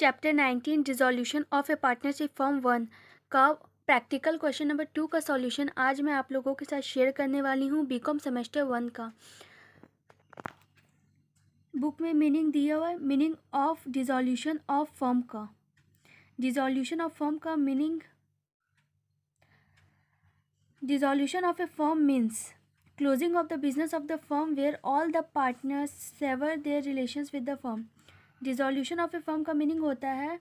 Chapter 19 resolution of a partnership form 1 का practical question number 2 का solution आज मैं आप लोगों के साथ शेयर करने वाली हूँ बीकॉम सेमेस्टर 1 का। बुक में मीनिंग दिया हुआ है, meaning of dissolution of firm का। डिसॉल्यूशन ऑफ फर्म का meaning, dissolution of a firm means closing of the business of the firm where all the partners sever their relations with the firm. Dissolution of a firm का meaning होता है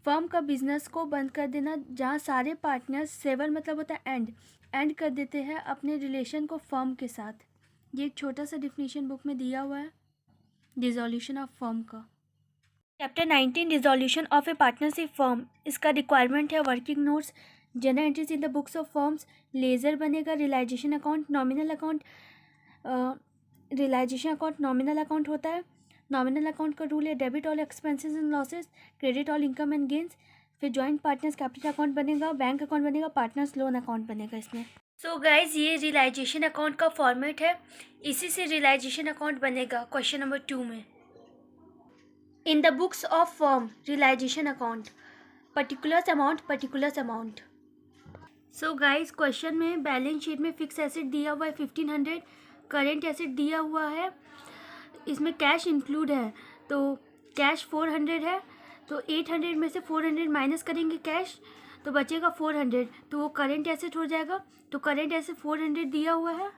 firm का business को बंद कर देना, जहाँ सारे पार्टनर्स, सेवर मतलब होता है एंड कर देते हैं अपने रिलेशन को फर्म के साथ। ये एक छोटा सा डिफिनीशन बुक में दिया हुआ है डिसॉल्यूशन ऑफ फर्म का। Chapter 19 dissolution of a partnership firm, इसका रिक्वायरमेंट है working notes, general entries in the books of firms, ledger बनेगा, realisation account, nominal account. Realisation account nominal account होता है। नॉमिनल अकाउंट का रूल है debit all expenses and losses, credit all income and gains. फिर जॉइंट पार्टनर्स कैपिटल अकाउंट बनेगा, bank account बनेगा, पार्टनर्स लोन अकाउंट बनेगा इसमें। सो गाइज, ये रियलाइजेशन अकाउंट का फॉर्मेट है, इसी से रियलाइजेशन अकाउंट बनेगा क्वेश्चन नंबर 2 में। In the books of firm realisation account, particulars amount. So guys, question में बैलेंस शीट में फिक्स एसेट दिया हुआ है 1500, करेंट एसेट दिया हुआ है, इसमें कैश इंक्लूड है, तो कैश 400 है, तो 800 में से 400 माइनस करेंगे कैश, तो बचेगा 400, तो वो करेंट एसेट हो जाएगा। तो करेंट एसेट 400 दिया हुआ है।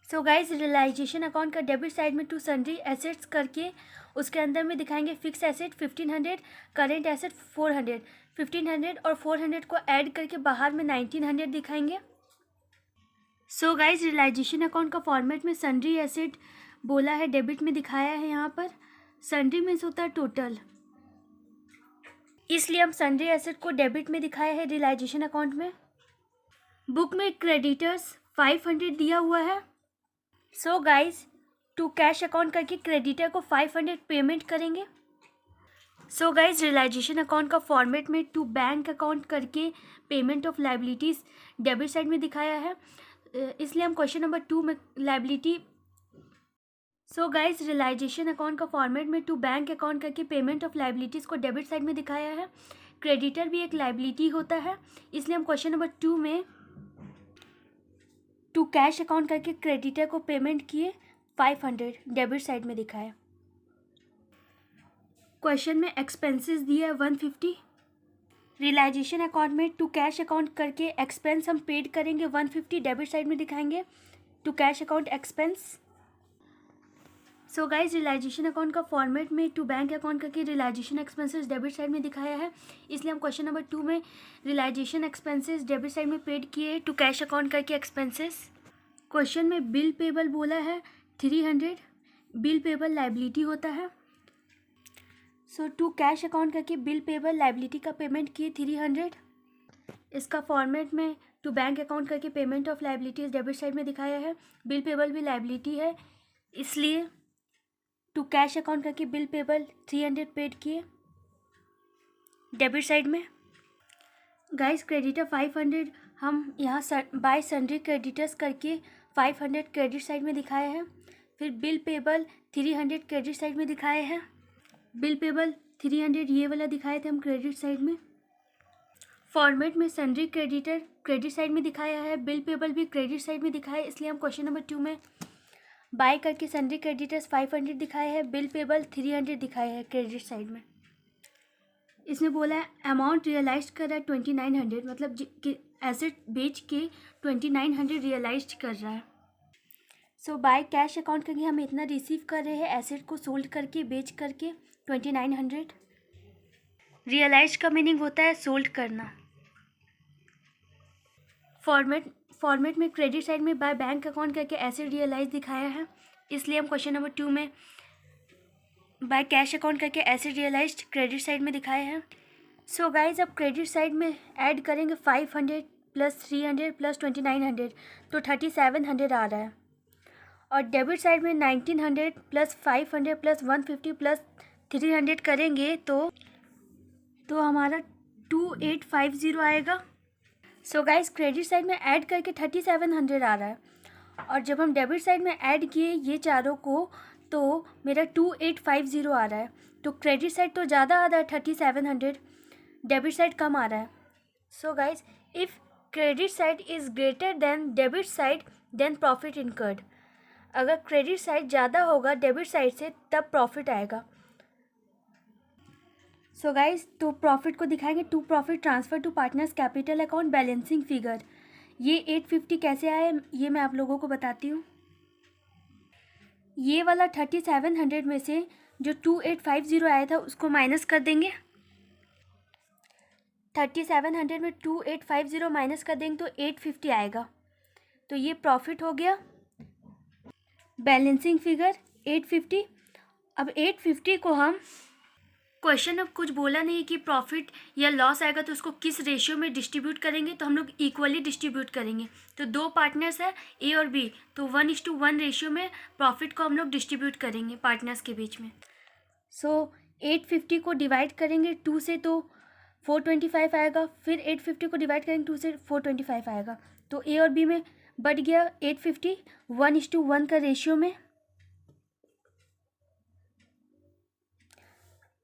सो गाइज, रियलाइजेशन अकाउंट का डेबिट साइड में टू सन्ड्री एसेट्स करके उसके अंदर में दिखाएंगे फिक्स एसेट 1500, करेंट एसेट 400, 1500 और 400 को ऐड करके बाहर में 1900 दिखाएंगे। सो गाइज, रियलाइजेशन अकाउंट का फॉर्मेट में सन्ड्री एसेट बोला है, डेबिट में दिखाया है यहाँ पर। सन्ड्री मीन्स होता है टोटल, इसलिए हम सन्ड्री एसेट को डेबिट में दिखाया है रियलाइजेशन अकाउंट में। बुक में क्रेडिटर्स 500 दिया हुआ है। So guys, to cash account करके क्रेडिटर को 500 पेमेंट करेंगे। सो गाइज, रियलाइजेशन अकाउंट का फॉर्मेट में टू बैंक अकाउंट करके payment of liabilities debit side में दिखाया है, इसलिए हम क्वेश्चन नंबर 2 में liability. So guys, realisation account का फॉर्मेट में टू बैंक अकाउंट करके पेमेंट ऑफ लाइबिलिटीज़ को डेबिट साइड में दिखाया है। क्रेडिटर भी एक लाइबिलिटी होता है, इसलिए हम क्वेश्चन नंबर 2 में टू कैश अकाउंट करके क्रेडिटर को पेमेंट किए 500 डेबिट साइड में दिखाया। क्वेश्चन में एक्सपेंसेस दिया है 150। रियलाइजेशन अकाउंट में टू कैश अकाउंट करके एक्सपेंस हम पेड करेंगे 150 डेबिट साइड में दिखाएंगे, to cash account expense. So guys, realisation account का फॉर्मेट में टू बैंक अकाउंट करके रियलाइजेशन एक्सपेंसेस डेबिट साइड में दिखाया है, इसलिए हम क्वेश्चन नंबर 2 में रियलाइजेशन एक्सपेंसेस डेबिट साइड में पेड किए टू कैश अकाउंट करके एक्सपेंसेस। क्वेश्चन में बिल पेबल बोला है 300, बिल पेबल लाइबिलिटी होता है। सो टू कैश अकाउंट करके बिल पेबल लाइबिलिटी का पेमेंट किए 300। इसका फॉर्मेट में टू बैंक अकाउंट करके payment of liabilities debit side में दिखाया है। बिल पेबल भी लाइबिलिटी है, इसलिए टू कैश अकाउंट करके बिल पेबल 300 पेड किए डेबिट साइड में। गाइस, क्रेडिटर 500 हम यहाँ बाय सन्ड्री क्रेडिटर्स करके 500 क्रेडिट साइड में दिखाया है। फिर बिल पेबल 300 क्रेडिट साइड में दिखाए हैं। बिल पेबल 300 ये वाला दिखाए थे हम क्रेडिट साइड में। फॉर्मेट में सन्ड्री क्रेडिटर क्रेडिट साइड में दिखाया है, बिल पेबल भी क्रेडिट साइड में दिखाया है, इसलिए हम क्वेश्चन नंबर 2 में बाय करके सन्ड्री क्रेडिटर्स 500 दिखाए हैं, बिल पेबल 300 दिखाए हैं क्रेडिट साइड में। इसमें बोला है अमाउंट रियलाइज कर रहा है 2900, मतलब एसेट बेच के 2900 रियलाइज कर रहा है। सो बाय कैश अकाउंट करके हम इतना रिसीव कर रहे हैं एसेट को सोल्ड करके, बेच करके 2900। रियलाइज का मीनिंग होता है सोल्ड करना। फॉर्मेट में क्रेडिट साइड में बाय बैंक अकाउंट करके एसेट रियलाइज दिखाया है, इसलिए हम क्वेश्चन नंबर 2 में बाय कैश अकाउंट करके एसेट रियलाइज्ड क्रेडिट साइड में दिखाए हैं। सो गाइज, अब क्रेडिट साइड में ऐड करेंगे 500 प्लस 300 प्लस 2900, तो 3700 आ रहा है। और डेबिट साइड में 1900 प्लस 500 प्लस 150 प्लस 300 करेंगे तो हमारा 2850 आएगा। सो गाइज, क्रेडिट साइड में ऐड करके 3700 आ रहा है, और जब हम डेबिट साइड में ऐड किए ये चारों को तो मेरा 2850 आ रहा है। तो क्रेडिट साइड तो ज़्यादा आ रहा है 3700, डेबिट साइड कम आ रहा है। So guys, if credit side is greater than debit side then profit incurred. अगर क्रेडिट साइड ज़्यादा होगा डेबिट साइड से तब प्रॉफिट आएगा। सो गाइज, तो प्रॉफिट को दिखाएंगे। To profit transfer to partners capital account balancing figure. ये 850 कैसे आए ये मैं आप लोगों को बताती हूँ। ये वाला 3700 में से जो 2850 आया था उसको माइनस कर देंगे। 3700 में 2850 माइनस कर देंगे तो 850 आएगा। तो ये प्रॉफिट हो गया। Balancing figure 850। अब 850 को हम क्वेश्चन अब कुछ बोला नहीं कि प्रॉफिट या लॉस आएगा तो उसको किस रेशियो में डिस्ट्रीब्यूट करेंगे, तो हम लोग इक्वली डिस्ट्रीब्यूट करेंगे। तो दो पार्टनर्स है ए और बी, तो 1:1 रेशियो में प्रॉफिट को हम लोग डिस्ट्रीब्यूट करेंगे पार्टनर्स के बीच में। सो 850 को डिवाइड करेंगे 2 से तो 425 आएगा, फिर 850 को डिवाइड करेंगे 2 से 425 आएगा। तो ए और बी में बढ़ गया 850 1:1 का रेशियो में।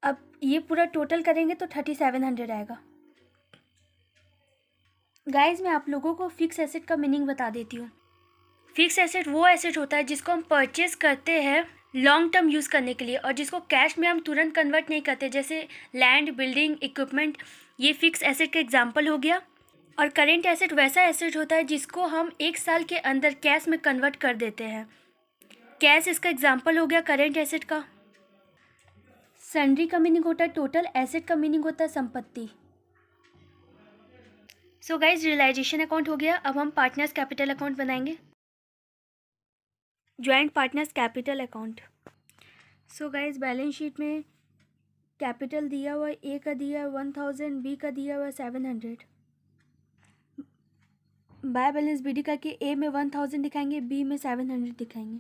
अब ये पूरा टोटल करेंगे तो 3700 आएगा। गाइज, मैं आप लोगों को फिक्स एसेट का मीनिंग बता देती हूँ। फिक्स एसेट वो एसेट होता है जिसको हम परचेज करते हैं लॉन्ग टर्म यूज़ करने के लिए और जिसको कैश में हम तुरंत कन्वर्ट नहीं करते, जैसे लैंड, बिल्डिंग, इक्विपमेंट। ये फिक्स एसेट का एग्जाम्पल हो गया। और करेंट एसेट वैसा एसेट होता है जिसको हम 1 साल के अंदर कैश में कन्वर्ट कर देते हैं। कैश इसका एग्जाम्पल हो गया करेंट एसेट का। सन्ड्री का मीनिंग होता है टोटल, एसेट का मीनिंग होता है संपत्ति। सो गाइज, रियलाइजेशन अकाउंट हो गया। अब हम पार्टनर्स कैपिटल अकाउंट बनाएंगे, joint partners capital account. So guys, balance sheet में कैपिटल दिया हुआ है, ए का दिया है 1000, बी का दिया हुआ है 700। बाय बैलेंस बी डी करके ए में 1000 दिखाएंगे, बी में 700 दिखाएंगे।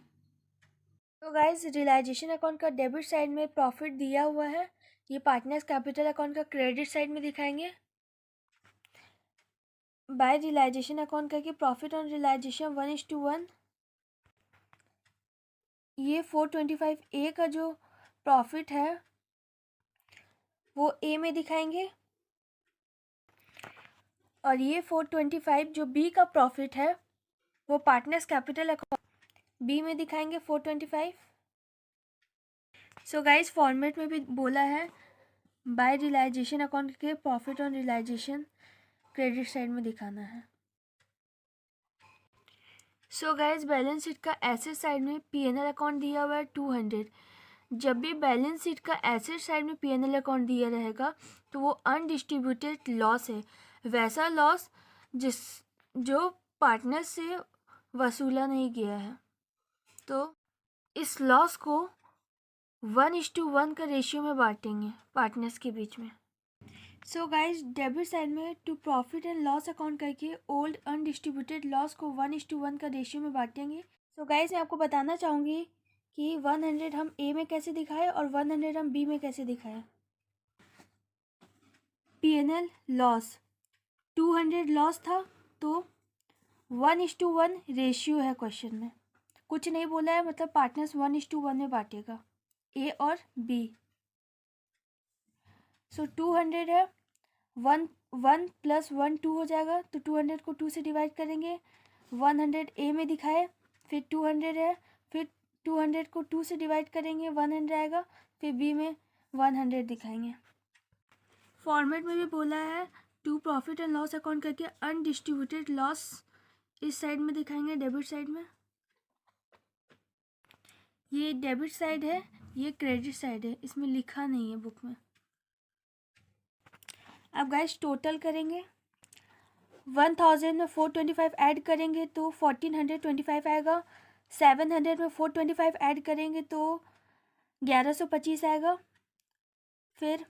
तो गाइज, रियलाइजेशन अकाउंट का डेबिट साइड में प्रॉफिट दिया हुआ है, ये पार्टनर्स कैपिटल अकाउंट का क्रेडिट साइड में दिखाएंगे। बाय रियलाइजेशन अकाउंट करके प्रॉफिट ऑन रियलाइजेशन 1:1। ये 425 ए का जो प्रॉफिट है वो ए में दिखाएंगे और ये 425 जो बी का प्रॉफिट है वो पार्टनर्स कैपिटल अकाउंट बी में दिखाएंगे 425। सो गाइस, फॉर्मेट में भी बोला है बाय रियलाइजेशन अकाउंट के profit on realisation credit side में दिखाना है। सो गाइस, बैलेंस शीट का एसेट साइड में पीएनएल अकाउंट दिया हुआ है 200। जब भी बैलेंस शीट का एसेट साइड में पीएनएल अकाउंट दिया रहेगा तो वो अनडिस्ट्रीब्यूटेड लॉस है, वैसा लॉस जो पार्टनर से वसूला नहीं गया है। तो इस लॉस को 1:1 का रेशियो में बांटेंगे पार्टनर्स के बीच में। सो गाइज, डेबिट साइड में to profit and loss account करके ओल्ड अनडिस्ट्रीब्यूटेड लॉस को 1:1 का रेशियो में बांटेंगे। सो गाइज, मैं आपको बताना चाहूँगी कि 100 हम ए में कैसे दिखाए और 100 हम बी में कैसे दिखाए। पीएनएल लॉस 200 लॉस था तो 1:1 रेशियो है क्वेश्चन में, कुछ नहीं बोला है, मतलब पार्टनर्स 1:1 में बांटेगा ए और बी। सो 200 है, 1 + 1 2 हो जाएगा, तो 200 को 2 से डिवाइड करेंगे। 100 ए में दिखाए, फिर 200 है, फिर 200 को 2 से डिवाइड करेंगे 100 आएगा, फिर बी में 100 दिखाएंगे। फॉर्मेट में भी बोला है to profit and loss account करके अनडिस्ट्रीब्यूटेड लॉस इस साइड में दिखाएंगे, डेबिट साइड में। ये डेबिट साइड है, ये क्रेडिट साइड है, इसमें लिखा नहीं है बुक में। अब गाइस, टोटल करेंगे। 1000 में 425 ऐड करेंगे तो 1425 आएगा। 700 में 425 ऐड करेंगे तो 1125 आएगा। फिर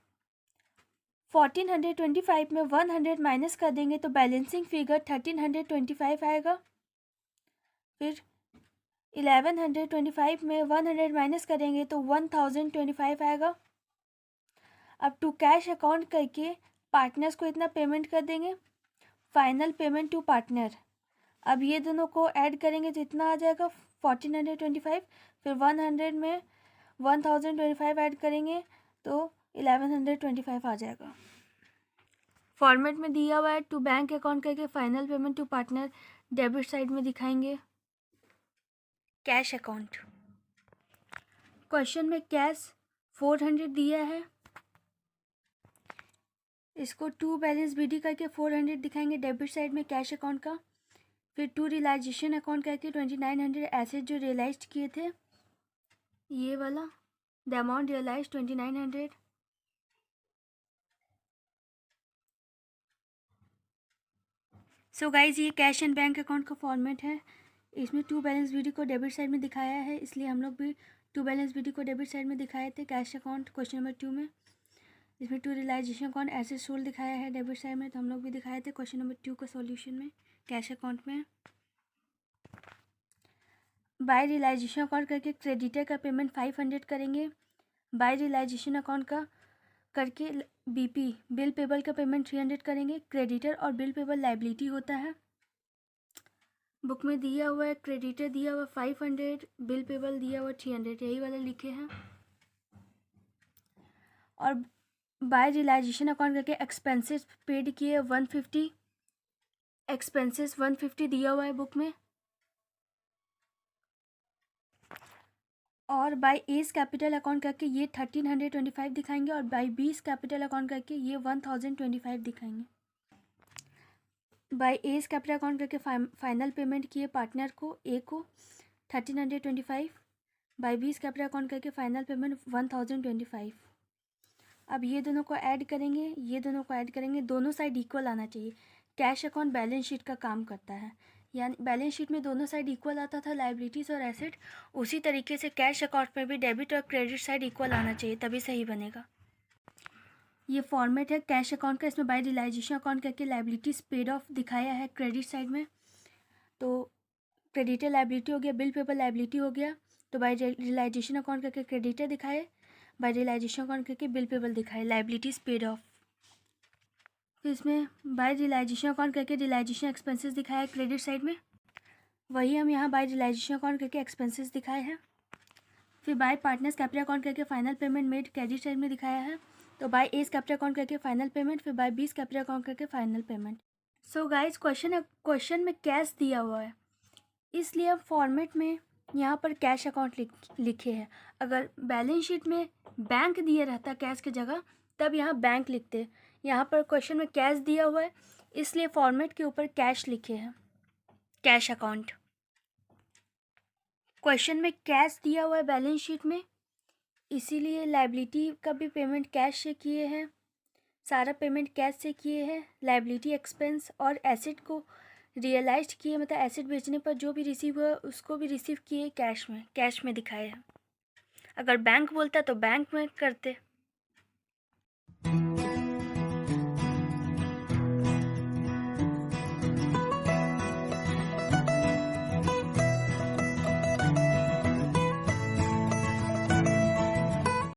1425 में 100 माइनस कर देंगे तो बैलेंसिंग फिगर 1325 आएगा। फिर 1125 में 100 माइनस करेंगे तो 1025 आएगा। अब टू कैश अकाउंट करके पार्टनर्स को इतना पेमेंट कर देंगे, फाइनल पेमेंट टू पार्टनर। अब ये दोनों को ऐड करेंगे तो इतना आ जाएगा 1425, फिर 100 में 1025 ऐड करेंगे तो 1125 आ जाएगा। फॉर्मेट में दिया हुआ है टू बैंक अकाउंट करके final payment to partner, debit side में दिखाएंगे कैश अकाउंट। क्वेश्चन में कैश 400 दिया है, इसको टू बैलेंस बीडी करके 400 दिखाएंगे डेबिट साइड में कैश अकाउंट का। फिर टू रियलाइजेशन अकाउंट करके 2900 एसेट जो रियलाइज किए थे, ये वाला the amount realise 2900। So guys ये कैश एंड बैंक अकाउंट का फॉर्मेट है। इसमें टू बैलेंस बीडी को डेबिट साइड में दिखाया है, इसलिए हम लोग भी टू बैलेंस बीडी को डेबिट साइड में दिखाए थे कैश अकाउंट क्वेश्चन नंबर 2 में। इसमें to realisation account asset sold दिखाया है डेबिट साइड में, तो हम लोग भी दिखाए थे क्वेश्चन नंबर 2 का सॉल्यूशन में कैश अकाउंट में। बाय रियलाइजेशन अकाउंट करके क्रेडिटर का पेमेंट 500 करेंगे, बाय रियलाइजेशन अकाउंट का करके बीपी बिल पेबल का पेमेंट 300 करेंगे। क्रेडिटर और बिल पेबल लाइबिलिटी होता है, बुक में दिया हुआ है क्रेडिटर दिया हुआ 500, बिल पेबल दिया हुआ 300, यही वाला लिखे हैं। और बाय रियलाइजेशन अकाउंट करके एक्सपेंसेस पेड किए 150, एक्सपेंसेस 150 दिया हुआ है बुक में। और बाय एस कैपिटल अकाउंट करके ये 1325 दिखाएंगे, और बाय बीस कैपिटल अकाउंट करके ये 1025 दिखाएंगे। बाय एस कैपिटल अकाउंट करके फाइनल पेमेंट किए पार्टनर को ए को 1325, बाय बीस कैपिटल अकाउंट करके फाइनल पेमेंट 1025। अब ये दोनों को ऐड करेंगे, ये दोनों को ऐड करेंगे, दोनों साइड इक्वल आना चाहिए। कैश अकाउंट बैलेंस शीट का काम करता है, यानी बैलेंस शीट में दोनों साइड इक्वल आता था लाइबिलिटीज़ और एसेट, उसी तरीके से कैश अकाउंट में भी डेबिट और क्रेडिट साइड इक्वल आना चाहिए, तभी सही बनेगा। ये फॉर्मेट है कैश अकाउंट का। इसमें बाय रियलाइजेशन अकाउंट करके लाइबिलिटीज पेड ऑफ दिखाया है क्रेडिट साइड में, तो क्रेडिटर लाइबिलिटी हो गया, बिल पेबल लाइबिलिटी हो गया, तो बाय रियलाइजेशन अकाउंट करके क्रेडिटर दिखाए, बाय रियलाइजेशन अकाउंट करके बिल पेबल दिखाए, लाइबिलिटीज पेड ऑफ। फिर इसमें बाय रियलाइजेशन अकाउंट करके रियलाइजेशन एक्सपेंसेस दिखाया क्रेडिट साइड में, वही हम यहाँ बाय रियलाइजेशन अकाउंट करके एक्सपेंसेस दिखाए हैं। फिर बाय पार्टनर्स कैपिटल अकाउंट करके final payment made credit side में दिखाया है, तो बाय एस कैपिटल अकाउंट करके फाइनल पेमेंट, फिर बाय बीस कैपिटल अकाउंट करके फाइनल पेमेंट। सो गाइज क्वेश्चन में कैश दिया हुआ है, इसलिए हम फॉर्मेट में यहाँ पर कैश अकाउंट लिखे हैं। अगर बैलेंस शीट में बैंक दिया रहता कैश की जगह, तब यहाँ बैंक लिखते। यहाँ पर क्वेश्चन में कैश दिया हुआ है, इसलिए फॉर्मेट के ऊपर कैश लिखे हैं, कैश अकाउंट। क्वेश्चन में कैश दिया हुआ है बैलेंस शीट में, इसीलिए लाइबिलिटी का भी पेमेंट कैश से किए हैं, सारा पेमेंट कैश से किए हैं। लाइबिलिटी एक्सपेंस और एसेट को रियलाइज किए, मतलब एसेट बेचने पर जो भी रिसीव हुआ उसको भी रिसीव किए कैश में दिखाए हैं। अगर बैंक बोलता तो बैंक में करते।